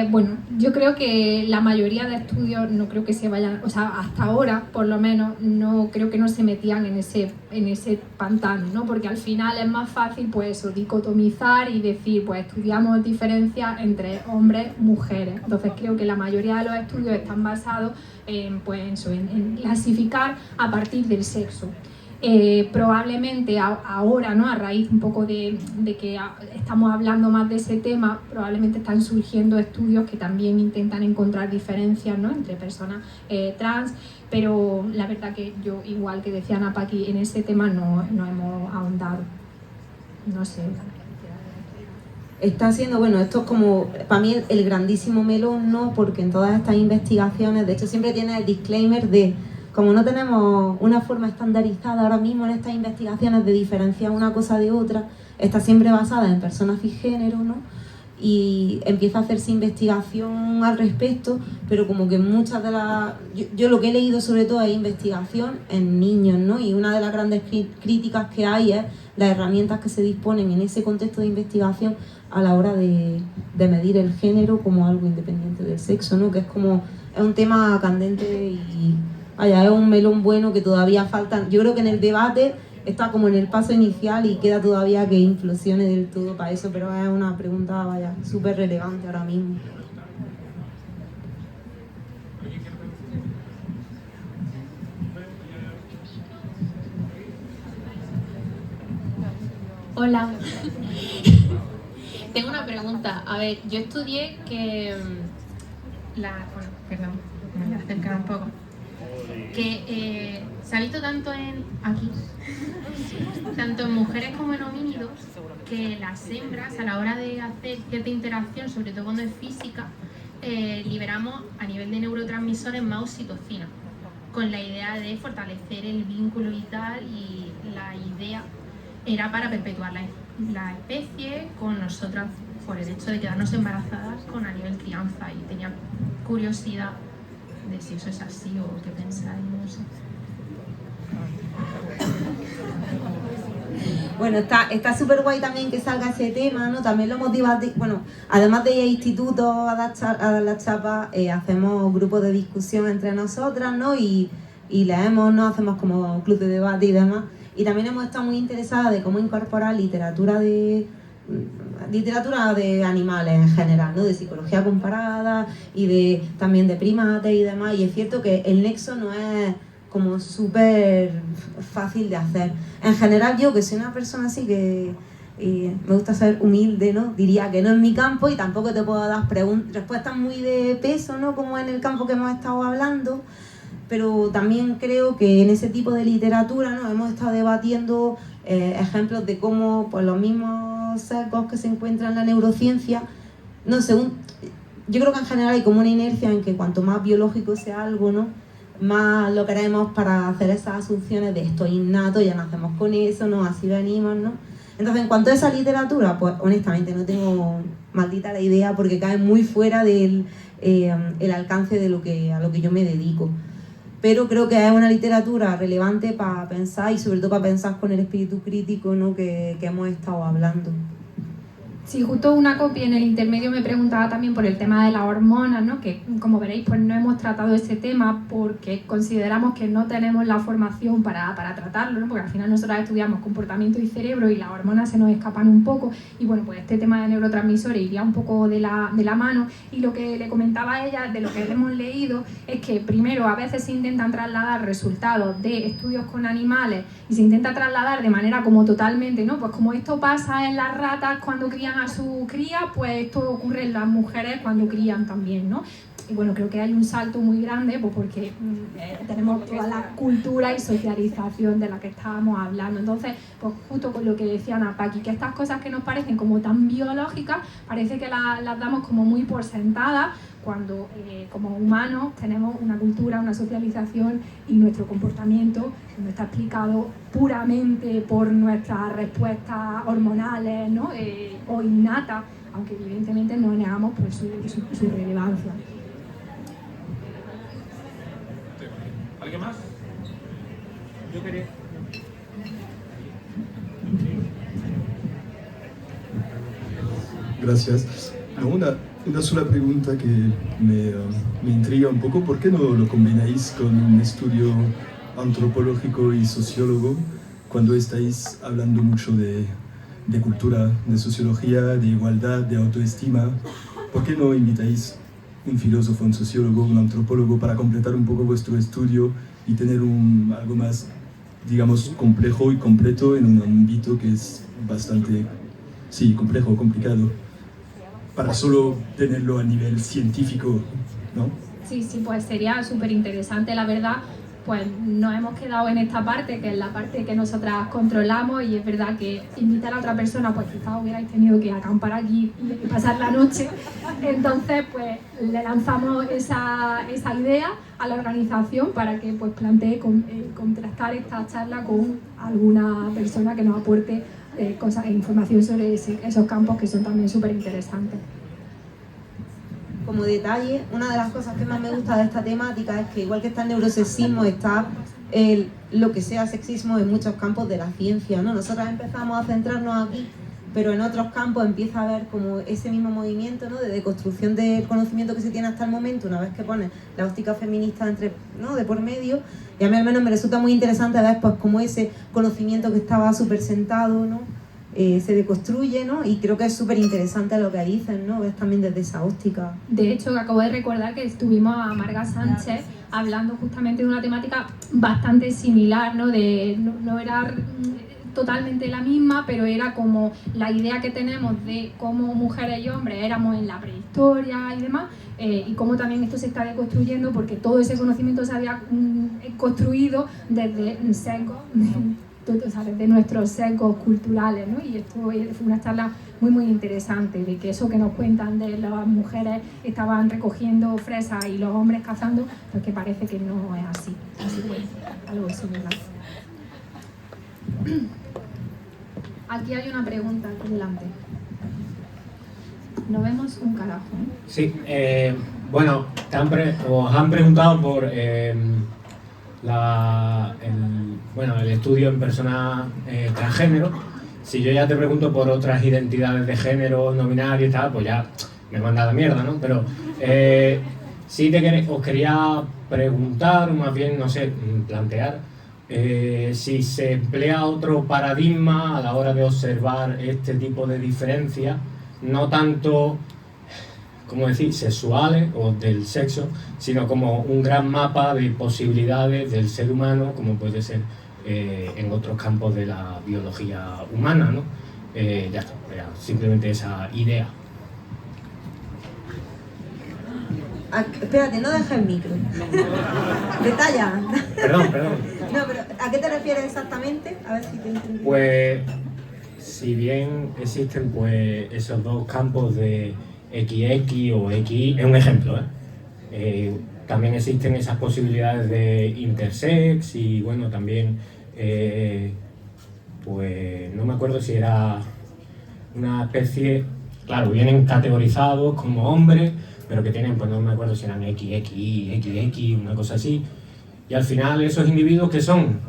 Bueno, yo creo que la mayoría de estudios no creo que se vayan, o sea, hasta ahora por lo menos no creo que no se metían en ese pantano, ¿no? Porque al final es más fácil pues eso, dicotomizar y decir, pues estudiamos diferencias entre hombres y mujeres. Entonces creo que la mayoría de los estudios están basados en clasificar a partir del sexo. Probablemente ahora, ¿no?, a raíz un poco de que estamos hablando más de ese tema, probablemente están surgiendo estudios que también intentan encontrar diferencias, ¿no?, entre personas trans, pero la verdad que yo, igual que decía Ana Paqui, en ese tema no hemos ahondado. No sé. Está siendo, bueno, esto es como, para mí el grandísimo melón, ¿no?, porque en todas estas investigaciones, de hecho siempre tiene el disclaimer de, como no tenemos una forma estandarizada ahora mismo en estas investigaciones de diferenciar una cosa de otra, está siempre basada en personas cisgénero, ¿no?, y empieza a hacerse investigación al respecto, pero como que muchas de las... Yo lo que he leído sobre todo es investigación en niños, ¿no?, y una de las grandes críticas que hay es las herramientas que se disponen en ese contexto de investigación a la hora de medir el género como algo independiente del sexo, ¿no?, que es como... es un tema candente y... vaya, es un melón bueno que todavía falta. Yo creo que en el debate está como en el paso inicial y queda todavía que inflexione del todo para eso, pero es una pregunta, vaya, súper relevante ahora mismo. Hola. Tengo una pregunta. A ver, yo estudié que... perdón, me voy a acercar un poco. Que se ha visto tanto tanto en mujeres como en homínidos, que las hembras a la hora de hacer cierta interacción, sobre todo cuando es física, liberamos a nivel de neurotransmisores más oxitocina, con la idea de fortalecer el vínculo y tal, y la idea era para perpetuar la especie con nosotras por el hecho de quedarnos embarazadas con a nivel crianza, y tenía curiosidad de si eso es así o qué pensáis, no sé. Bueno, está súper guay también que salga ese tema, ¿no? También lo hemos debatido, bueno, además de institutos a dar la chapa, hacemos grupos de discusión entre nosotras, ¿no? Y leemos, ¿no? Hacemos como club de debate y demás. Y también hemos estado muy interesadas de cómo incorporar literatura de animales en general, ¿no?, de psicología comparada y también de primates y demás, y es cierto que el nexo no es como súper fácil de hacer. En general yo, que soy una persona así que me gusta ser humilde, ¿no?, diría que no es mi campo y tampoco te puedo dar respuestas muy de peso, ¿no?, como en el campo que hemos estado hablando, pero también creo que en ese tipo de literatura, ¿no?, hemos estado debatiendo ejemplos de cómo pues, los mismos sesgos que se encuentran en la neurociencia, no, yo creo que en general hay como una inercia en que cuanto más biológico sea algo, ¿no?, más lo queremos para hacer esas asunciones de esto es innato, ya nacemos con eso, ¿no?, así venimos, ¿no? Entonces, en cuanto a esa literatura, pues honestamente no tengo maldita la idea porque cae muy fuera del el alcance de a lo que yo me dedico. Pero creo que es una literatura relevante para pensar y sobre todo para pensar con el espíritu crítico, ¿no?, que hemos estado hablando. Sí, justo una copia en el intermedio me preguntaba también por el tema de las hormonas, ¿no? Que como veréis pues no hemos tratado ese tema porque consideramos que no tenemos la formación para tratarlo, ¿no? Porque al final nosotros estudiamos comportamiento y cerebro y las hormonas se nos escapan un poco y bueno, pues este tema de neurotransmisores iría un poco de la mano y lo que le comentaba a ella de lo que hemos leído es que primero a veces se intentan trasladar resultados de estudios con animales y se intenta trasladar de manera como totalmente, ¿no? Pues como esto pasa en las ratas cuando crían a su cría, pues esto ocurre en las mujeres cuando crían también, ¿no? Y bueno, creo que hay un salto muy grande pues porque tenemos toda la cultura y socialización de la que estábamos hablando. Entonces, pues justo con lo que decía Ana Paqui, que estas cosas que nos parecen como tan biológicas, parece que las damos como muy por sentadas, cuando como humanos tenemos una cultura, una socialización y nuestro comportamiento no está explicado puramente por nuestras respuestas hormonales, ¿no? O innatas, aunque evidentemente no negamos pues, su relevancia. ¿Alguien más? Yo quería... Gracias. Una sola pregunta que me intriga un poco. ¿Por qué no lo combináis con un estudio antropológico y sociólogo cuando estáis hablando mucho de cultura, de sociología, de igualdad, de autoestima? ¿Por qué no invitáis un filósofo, un sociólogo, un antropólogo para completar un poco vuestro estudio y tener algo más, digamos, complejo y completo en un ámbito que es bastante, sí, complejo, complicado, para solo tenerlo a nivel científico, ¿no? Sí, pues sería súper interesante, la verdad. Pues nos hemos quedado en esta parte, que es la parte que nosotras controlamos, y es verdad que invitar a otra persona, pues quizás hubierais tenido que acampar aquí y pasar la noche. Entonces, pues le lanzamos esa idea a la organización para que pues plantee contrastar esta charla con alguna persona que nos aporte cosas e información sobre esos campos que son también súper interesantes. Como detalle, una de las cosas que más me gusta de esta temática es que igual que está el neurosexismo, está lo que sea sexismo en muchos campos de la ciencia, ¿no? Nosotros empezamos a centrarnos aquí, pero en otros campos empieza a haber como ese mismo movimiento, ¿no? De deconstrucción del conocimiento que se tiene hasta el momento, una vez que pones la óptica feminista ¿no? de por medio, y a mí al menos me resulta muy interesante ver pues como ese conocimiento que estaba súper sentado, ¿no? Se deconstruye, ¿no? Y creo que es súper interesante lo que dicen, ¿no? Ves también desde esa óptica. De hecho, acabo de recordar que estuvimos a Marga Sánchez hablando justamente de una temática bastante similar, ¿no? No era totalmente la misma, pero era como la idea que tenemos de cómo mujeres y hombres éramos en la prehistoria y demás, y cómo también esto se está deconstruyendo porque todo ese conocimiento se había construido desde sesgos, desde nuestros sesgos culturales, ¿no? Y esto fue una charla muy interesante, de que eso que nos cuentan de las mujeres estaban recogiendo fresas y los hombres cazando, pues que parece que no es así. Así que algo similar. Aquí hay una pregunta, aquí delante. No vemos un carajo, ¿eh? Sí, bueno, os han preguntado por el estudio en personas transgénero. Si yo ya te pregunto por otras identidades de género, no binario y tal, pues ya me manda la mierda, ¿no? Pero sí os quería preguntar, o más bien, no sé, plantear, si se emplea otro paradigma a la hora de observar este tipo de diferencias, no tanto, como decir, sexuales o del sexo, sino como un gran mapa de posibilidades del ser humano, como puede ser en otros campos de la biología humana, ¿no? Ya está, era simplemente esa idea. Espérate, no dejes el micro. Detalla. Perdón. No, pero ¿a qué te refieres exactamente? A ver si te entiendo. Pues, si bien existen pues esos dos campos de XX o XY, es un ejemplo, también existen esas posibilidades de intersex y bueno, también, pues no me acuerdo si era una especie, claro, vienen categorizados como hombres, pero que tienen, pues no me acuerdo si eran XXY, XX, una cosa así, y al final esos individuos que son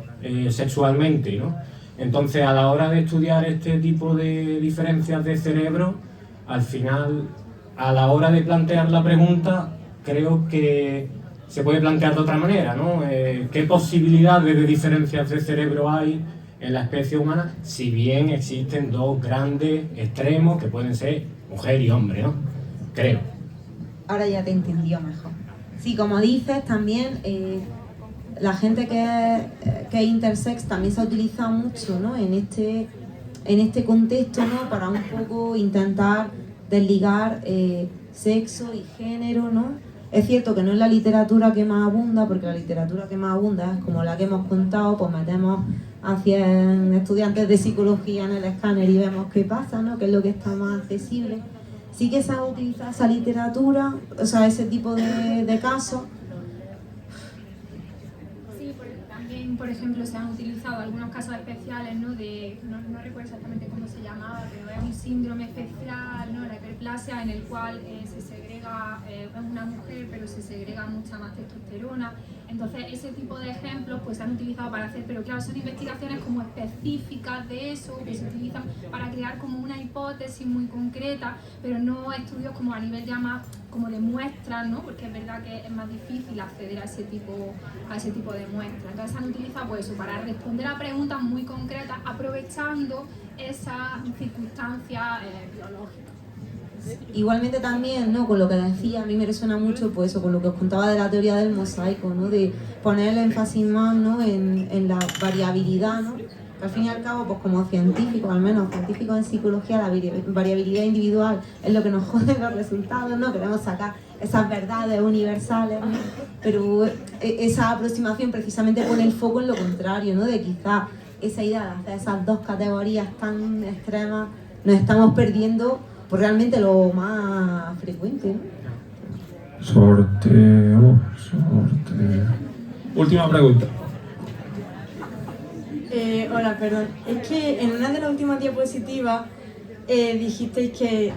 sexualmente, ¿no? Entonces a la hora de estudiar este tipo de diferencias de cerebro, al final, a la hora de plantear la pregunta, creo que se puede plantear de otra manera, ¿no? ¿Qué posibilidades de diferencias de cerebro hay en la especie humana, si bien existen dos grandes extremos que pueden ser mujer y hombre, ¿no? Creo. Ahora ya te entendió mejor. Sí, como dices, también la gente que es intersex también se ha utilizado mucho, ¿no? en este contexto, ¿no? Para un poco intentar desligar sexo y género, ¿no? Es cierto que no es la literatura que más abunda, porque la literatura que más abunda es como la que hemos contado, pues metemos a 100 estudiantes de psicología en el escáner y vemos qué pasa, ¿no? Qué es lo que está más accesible. Sí que se ha utilizado esa literatura, o sea, ese tipo de casos. Sí, también, por ejemplo, se han utilizado algunos casos especiales, ¿no? No recuerdo exactamente cómo se llamaba, pero es un síndrome especial, ¿no? La hiperplasia, en el cual se segrega, es una mujer, pero se segrega mucha más testosterona. Entonces, ese tipo de ejemplos pues se han utilizado para hacer, pero claro, son investigaciones como específicas de eso, que se utilizan para crear como una hipótesis muy concreta, pero no estudios como a nivel ya más como de muestras, ¿no? Porque es verdad que es más difícil acceder a ese tipo de muestras. Entonces, se han utilizado pues eso, para responder a preguntas muy concretas, aprovechando esas circunstancias biológicas. Igualmente también, ¿no? Con lo que decía, a mí me resuena mucho pues eso, con lo que os contaba de la teoría del mosaico, ¿no? De poner el énfasis más, ¿no? en la variabilidad, ¿no? Que al fin y al cabo, pues como científicos, al menos científicos en psicología, la variabilidad individual es lo que nos jode los resultados, ¿no? Queremos sacar esas verdades universales, ¿no? Pero esa aproximación precisamente pone el foco en lo contrario, ¿no? De quizás esa idea de hacer esas dos categorías tan extremas, nos estamos perdiendo por realmente lo más frecuente, ¿no? Sorteo. Última pregunta. Hola, perdón. Es que en una de las últimas diapositivas dijisteis que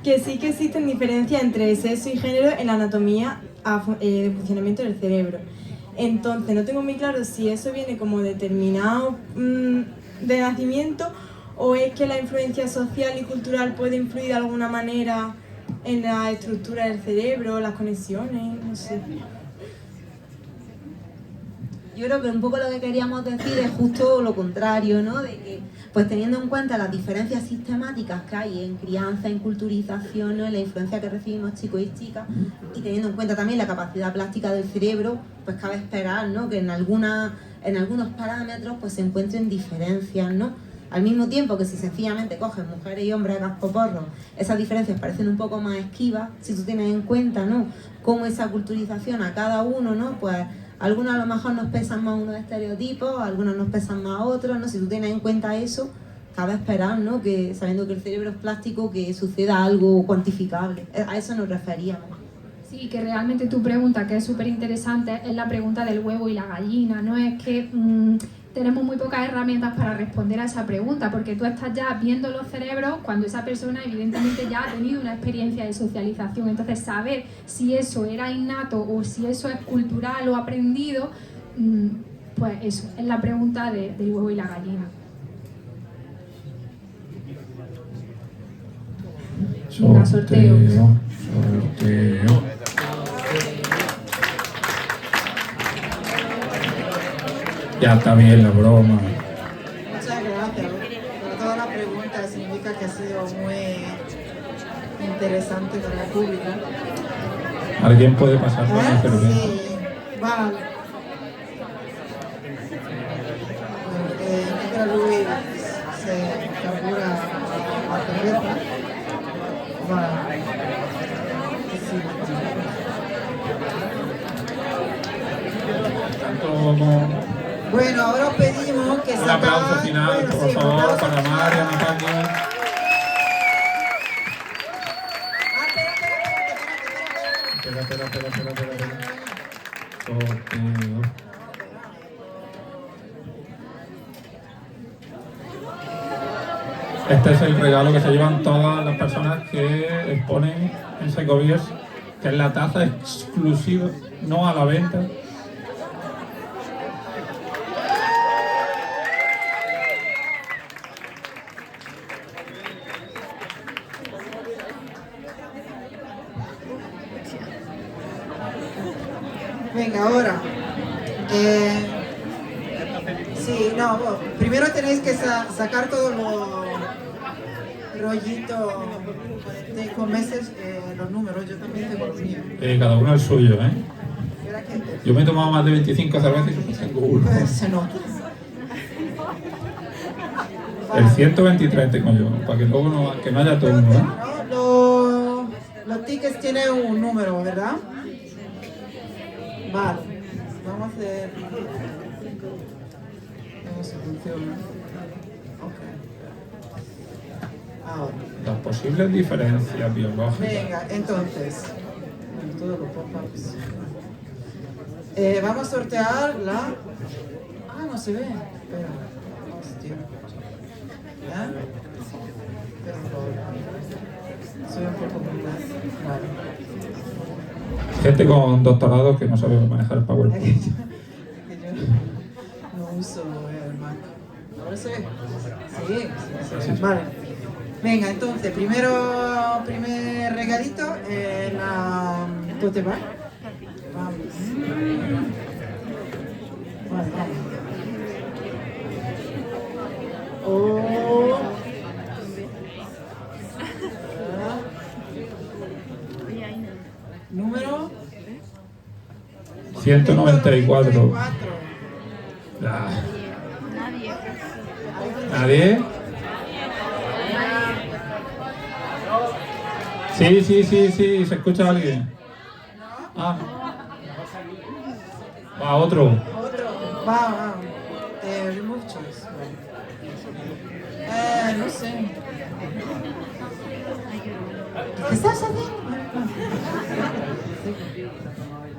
sí que existen diferencias entre sexo y género en la anatomía de funcionamiento del cerebro. Entonces, no tengo muy claro si eso viene como determinado de nacimiento, o es que la influencia social y cultural puede influir de alguna manera en la estructura del cerebro, las conexiones, no sé. Yo creo que un poco lo que queríamos decir es justo lo contrario, ¿no? De que, pues teniendo en cuenta las diferencias sistemáticas que hay en crianza, en culturización, ¿no? En la influencia que recibimos chicos y chicas, y teniendo en cuenta también la capacidad plástica del cerebro, pues cabe esperar, ¿no? Que en algunos parámetros pues se encuentren diferencias, ¿no? Al mismo tiempo que si sencillamente coges mujeres y hombres a cascoporro, esas diferencias parecen un poco más esquivas, si tú tienes en cuenta, ¿no? Cómo esa culturización a cada uno, ¿no? Pues algunos a lo mejor nos pesan más unos estereotipos, algunos nos pesan más otros, ¿no? Si tú tienes en cuenta eso, cabe esperar, ¿no? Que sabiendo que el cerebro es plástico, que suceda algo cuantificable. A eso nos referíamos. Sí, que realmente tu pregunta, que es súper interesante, es la pregunta del huevo y la gallina, ¿no? Es que tenemos muy pocas herramientas para responder a esa pregunta, porque tú estás ya viendo los cerebros cuando esa persona evidentemente ya ha tenido una experiencia de socialización. Entonces, saber si eso era innato o si eso es cultural o aprendido, pues eso, es la pregunta del huevo y la gallina. Venga, sorteo. Ya está bien la broma. Muchas gracias por todas las preguntas. Significa que ha sido muy interesante para el público. ¿Alguien puede pasar por el celular? Sí, vale. Mientras Luis se captura la cerveza, vale. Sí. Bueno, ahora os pedimos que un aplauso final, bueno, por sí, favor, para María, Natalia. Espera. Sorteo. Este es el regalo que se llevan todas las personas que exponen en Psychobios, que es la taza exclusiva, no a la venta. Venga, ahora. Sí, no, primero tenéis que sacar todos los rollitos con meses, los números. Yo también tengo los míos. Cada uno el suyo, ¿eh? Espera que- Yo me he tomado más de 25 cervezas y solo tengo uno. Se nota. El 123 tengo yo, para que luego no, que no haya turno, ¿eh? No, los tickets tienen un número, ¿verdad? Vale. Vamos a hacer... ¿Cómo se funciona? Ok. Ahora. Las posibles diferencias biológicas. Venga, entonces. Bueno, todos los pop-ups. Vamos a sortear la... Ah, no se ve. Espera. Hostia. ¿Ya? Espera un poco. Soy un poco compleja. Vale. Gente con doctorado que no sabe manejar el PowerPoint. Que yo no uso el Mac. ¿Ahora se ve? Sí, se ve. Vale. Venga, entonces, primer regalito, la tote bag. Vamos. Vale, vamos. Oh. Número 194. Ah. ¿Nadie? Sí, se escucha alguien. Ah. Va, otro. Va. Remove choice. No sé. ¿Qué estás haciendo?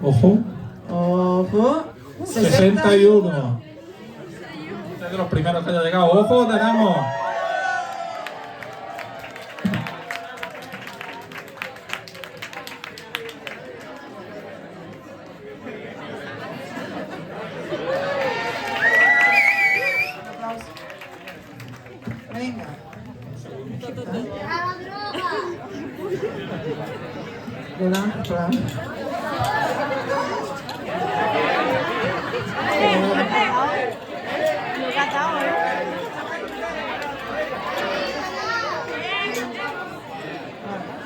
Ojo. Ojo. 61. Este es de los primeros que haya llegado. Ojo, tenemos. Venga. Claro.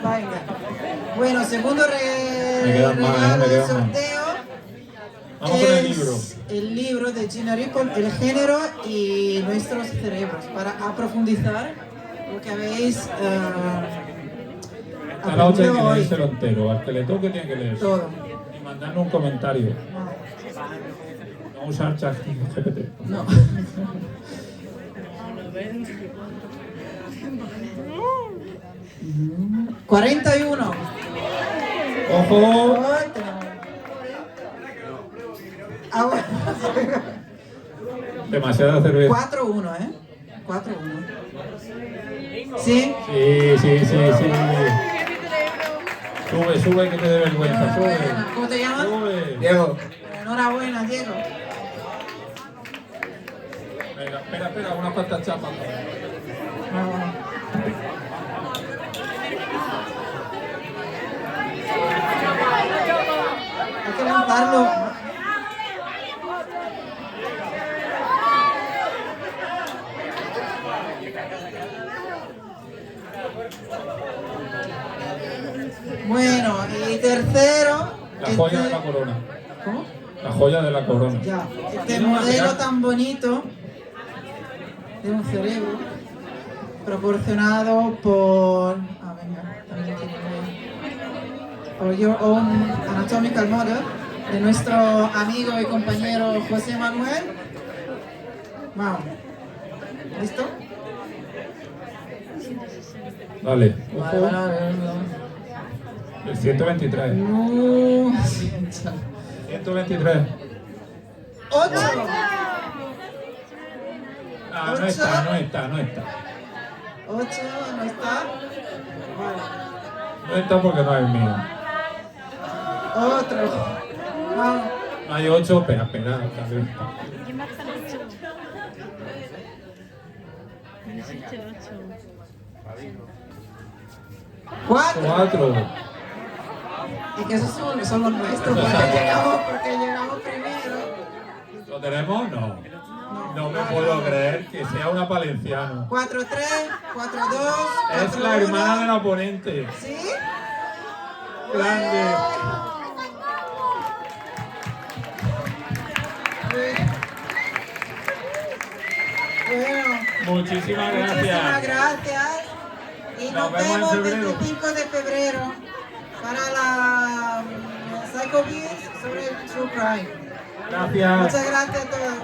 Venga. Bueno, segundo Me quedan más, regalo me del quedan más. sorteo. Vamos con el libro. El libro de Gina Rippon, El género y nuestros cerebros, para profundizar lo que habéis Esta noche hay que aprendido hoy. leérselo entero. Al que le toque tiene que leerse. Todo. Y mandarnos un comentario. No usar chat GPT. No. ¡41! ¡Ojo! Ah, bueno. Demasiada cerveza. 4-1, ¿eh? 4-1. ¿Sí? Sí. Sube que te dé vergüenza. Sube. ¿Cómo te llamas? Sube. Diego. Enhorabuena, Diego. Venga, espera, unas cuantas chapas. Hay que lanzarlo. Bueno, y tercero. La joya de la corona. ¿Cómo? La joya de la corona. Ya. Este modelo tan bonito de un cerebro proporcionado por. Ah, venga, también tiene. Por Your Own Anatomical Model de nuestro amigo y compañero José Manuel. Vamos. ¿Listo? Dale. Vale, vale. El 123. No. 123. 8. Ah, no está. 8 no está. Vale. No está porque no es el mío. Otro. Vamos. No hay 8, espera. También. ¿Quién va a estar 8? 4. 4. Y que esos son los nuestros, porque llegamos primero. ¿Lo tenemos? No. No me puedo creer que sea una palenciano. 4-3, 4-2. Es la hermana de la oponente. ¿Sí? Grande. Bueno. Muchísimas gracias. Muchísimas gracias. Y nos vemos el 25 de febrero para la Psycho Beats sobre True Crime. Gracias. Muchas gracias a todos.